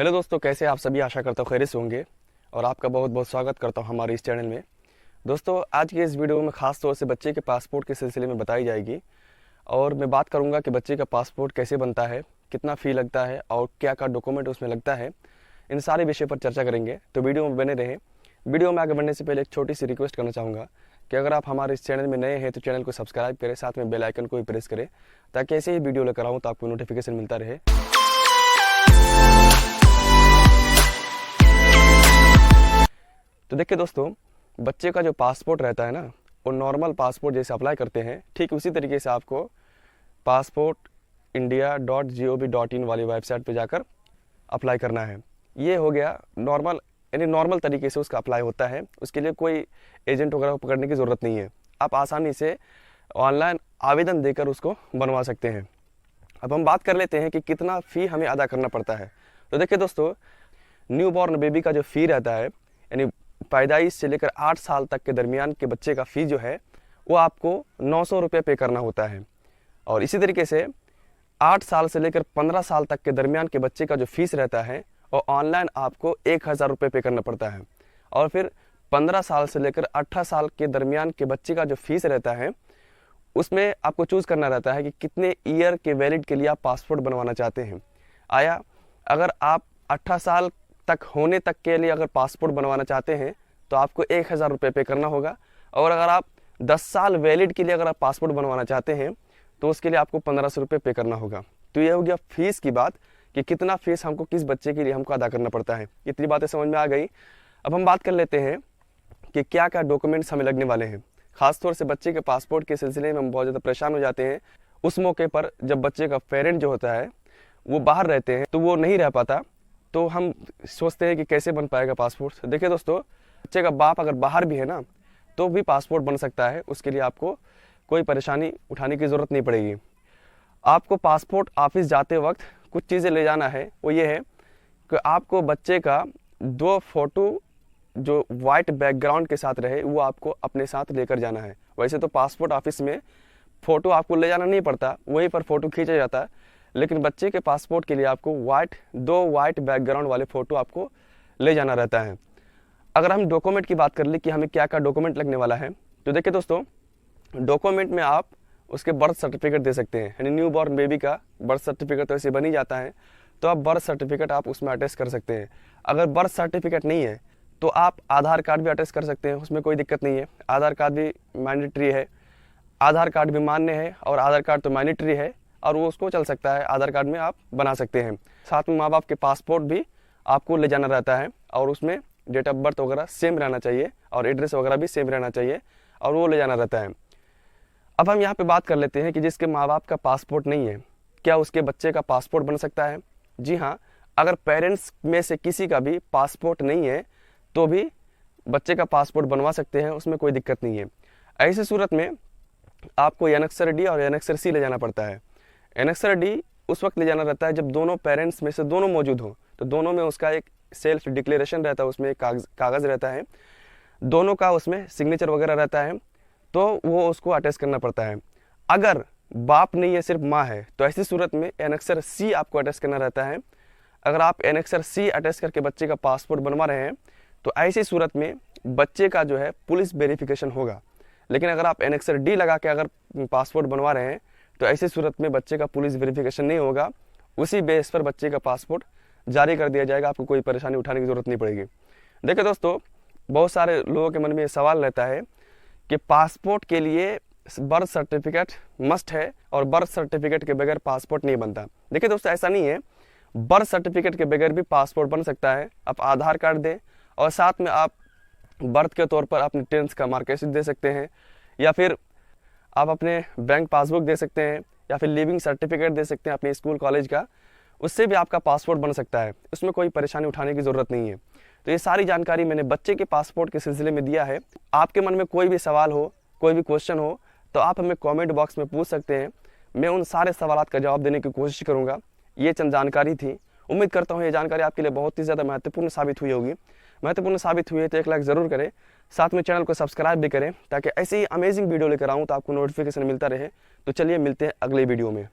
Hello दोस्तों, कैसे आप सभी? आशा करता हूँ खैरियत से होंगे और आपका बहुत बहुत स्वागत करता हूँ हमारे इस चैनल में। दोस्तों, आज के इस वीडियो में ख़ास तौर से बच्चे के पासपोर्ट के सिलसिले में बताई जाएगी और मैं बात करूँगा कि बच्चे का पासपोर्ट कैसे बनता है, कितना फ़ी लगता है और क्या क्या डॉक्यूमेंट उसमें लगता है। इन सारे विषय पर चर्चा करेंगे, तो वीडियो में बने रहें। वीडियो में आगे बढ़ने से पहले एक छोटी सी रिक्वेस्ट करना चाहूँगा कि अगर आप हमारे इस चैनल में नए हैं तो चैनल को सब्सक्राइब करें, साथ में बेल आइकन को भी प्रेस करें ताकि ऐसे ही वीडियो लेकर आऊँ तो आपको नोटिफिकेशन मिलता रहे। तो देखिए दोस्तों, बच्चे का जो पासपोर्ट रहता है ना, वो नॉर्मल पासपोर्ट जैसे अप्लाई करते हैं ठीक उसी तरीके से आपको passportindia.gov.in वाली वेबसाइट पे जाकर अप्लाई करना है। ये हो गया नॉर्मल, यानी नॉर्मल तरीके से उसका अप्लाई होता है। उसके लिए कोई एजेंट वगैरह पकड़ने की ज़रूरत नहीं है, आप आसानी से ऑनलाइन आवेदन देकर उसको बनवा सकते हैं। अब हम बात कर लेते हैं कि कितना फ़ी हमें अदा करना पड़ता है। तो देखिए दोस्तों, न्यू बॉर्न बेबी का जो फ़ी रहता है, यानी पैदाइश से लेकर 8 साल तक के दरमियान के बच्चे का फ़ी जो है वो आपको 900 रुपये पे करना होता है। और इसी तरीके से 8 साल से लेकर 15 साल तक के दरमियान के बच्चे का जो फीस रहता है वो ऑनलाइन आपको 1000 रुपये पे करना पड़ता है। और फिर 15 साल से लेकर 18 साल के दरमियान के बच्चे का जो फीस रहता है उसमें आपको चूज़ करना रहता है कि कितने ईयर के वैलिड के लिए आप पासपोर्ट बनवाना चाहते हैं। आया अगर आप 18 साल तक होने तक के लिए अगर पासपोर्ट बनवाना चाहते हैं तो आपको 1000 रुपये पे करना होगा। और अगर आप 10 साल वैलिड के लिए अगर आप पासपोर्ट बनवाना चाहते हैं तो उसके लिए आपको 1500 रुपये पे करना होगा। तो ये हो गया फीस की बात कि कितना फीस हमको किस बच्चे के लिए हमको अदा करना पड़ता है। इतनी बातें समझ में आ गई। अब हम बात कर लेते हैं कि क्या क्या डॉक्यूमेंट्स हमें लगने वाले हैं। खासतौर से बच्चे के पासपोर्ट के सिलसिले में हम बहुत ज़्यादा परेशान हो जाते हैं उस मौके पर जब बच्चे का पेरेंट जो होता है वो बाहर रहते हैं, तो वो नहीं रह पाता, तो हम सोचते हैं कि कैसे बन पाएगा पासपोर्ट। देखिए दोस्तों, बच्चे का बाप अगर बाहर भी है ना तो भी पासपोर्ट बन सकता है। उसके लिए आपको कोई परेशानी उठाने की ज़रूरत नहीं पड़ेगी। आपको पासपोर्ट ऑफिस जाते वक्त कुछ चीज़ें ले जाना है। वो ये है कि आपको बच्चे का 2 फोटो जो वाइट बैकग्राउंड के साथ रहे वो आपको अपने साथ लेकर जाना है। वैसे तो पासपोर्ट ऑफिस में फ़ोटो आपको ले जाना नहीं पड़ता, वहीं पर फ़ोटो खींचा जाता है, लेकिन बच्चे के पासपोर्ट के लिए आपको 2 वाइट बैकग्राउंड वाले फ़ोटो आपको ले जाना रहता है। अगर हम डॉक्यूमेंट की बात कर ले कि हमें क्या क्या डॉक्यूमेंट लगने वाला है, तो देखिए दोस्तों, डॉक्यूमेंट में आप उसके बर्थ सर्टिफिकेट दे सकते हैं। यानी न्यू बॉर्न बेबी का बर्थ सर्टिफिकेट तो ऐसे बन ही जाता है, तो आप बर्थ सर्टिफिकेट आप उसमें अटैच कर सकते हैं। अगर बर्थ सर्टिफिकेट नहीं है तो आप आधार कार्ड भी अटैच कर सकते हैं, उसमें कोई दिक्कत नहीं है। आधार कार्ड भी मैंडेटरी है, आधार कार्ड भी मान्य है और आधार कार्ड तो मैंडेटरी है और वो उसको चल सकता है, आधार कार्ड में आप बना सकते हैं। साथ में माँ बाप के पासपोर्ट भी आपको ले जाना रहता है और उसमें डेट ऑफ बर्थ वगैरह सेम रहना चाहिए और एड्रेस वगैरह भी सेम रहना चाहिए और वो ले जाना रहता है। अब हम यहाँ पे बात कर लेते हैं कि जिसके माँ बाप का पासपोर्ट नहीं है, क्या उसके बच्चे का पासपोर्ट बन सकता है? जी हाँ, अगर पेरेंट्स में से किसी का भी पासपोर्ट नहीं है तो भी बच्चे का पासपोर्ट बनवा सकते हैं, उसमें कोई दिक्कत नहीं है। ऐसी सूरत में आपको एनेक्सर डी और एनेक्सर सी ले जाना पड़ता है। एनेक्सर डी उस वक्त ले जाना रहता है जब दोनों पेरेंट्स में से दोनों मौजूद हों, तो दोनों में उसका एक सेल्फ डिक्लेरेशन रहता है, उसमें एक कागज़ रहता है, दोनों का उसमें सिग्नेचर वगैरह रहता है, तो वो उसको अटैच करना पड़ता है। अगर बाप नहीं है, सिर्फ माँ है, तो ऐसी सूरत में एनेक्सर सी आपको अटैच करना रहता है। अगर आप एनेक्सर सी अटैच करके बच्चे का पासपोर्ट बनवा रहे हैं तो ऐसी सूरत में बच्चे का जो है पुलिस वेरिफिकेशन होगा। लेकिन अगर आप एनेक्सर डी लगा के अगर पासपोर्ट बनवा रहे हैं तो ऐसी सूरत में बच्चे का पुलिस वेरिफिकेशन नहीं होगा, उसी बेस पर बच्चे का पासपोर्ट जारी कर दिया जाएगा, आपको कोई परेशानी उठाने की ज़रूरत नहीं पड़ेगी। देखिए दोस्तों, बहुत सारे लोगों के मन में ये सवाल रहता है कि पासपोर्ट के लिए बर्थ सर्टिफिकेट मस्ट है और बर्थ सर्टिफिकेट के बगैर पासपोर्ट नहीं बनता। देखिए दोस्तों, ऐसा नहीं है, बर्थ सर्टिफिकेट के बगैर भी पासपोर्ट बन सकता है। आप आधार कार्ड दें और साथ में आप बर्थ के तौर पर अपने 10th का मार्कशीट दे सकते हैं, या फिर आप अपने बैंक पासबुक दे सकते हैं, या फिर लिविंग सर्टिफिकेट दे सकते हैं अपने स्कूल कॉलेज का, उससे भी आपका पासपोर्ट बन सकता है। उसमें कोई परेशानी उठाने की ज़रूरत नहीं है। तो ये सारी जानकारी मैंने बच्चे के पासपोर्ट के सिलसिले में दिया है। आपके मन में कोई भी सवाल हो, कोई भी क्वेश्चन हो, तो आप हमें कमेंट बॉक्स में पूछ सकते हैं। मैं उन सारे सवालों का जवाब देने की कोशिश करूँगा। ये चंद जानकारी थी, उम्मीद करता हूँ ये जानकारी आपके लिए बहुत ही ज़्यादा महत्वपूर्ण साबित हुई होगी। महत्वपूर्ण साबित हुई है तो एक लाइक ज़रूर करें, साथ में चैनल को सब्सक्राइब भी करें ताकि ऐसे ही अमेजिंग वीडियो लेकर आऊँ तो आपको नोटिफिकेशन मिलता रहे। तो चलिए मिलते हैं अगले वीडियो में।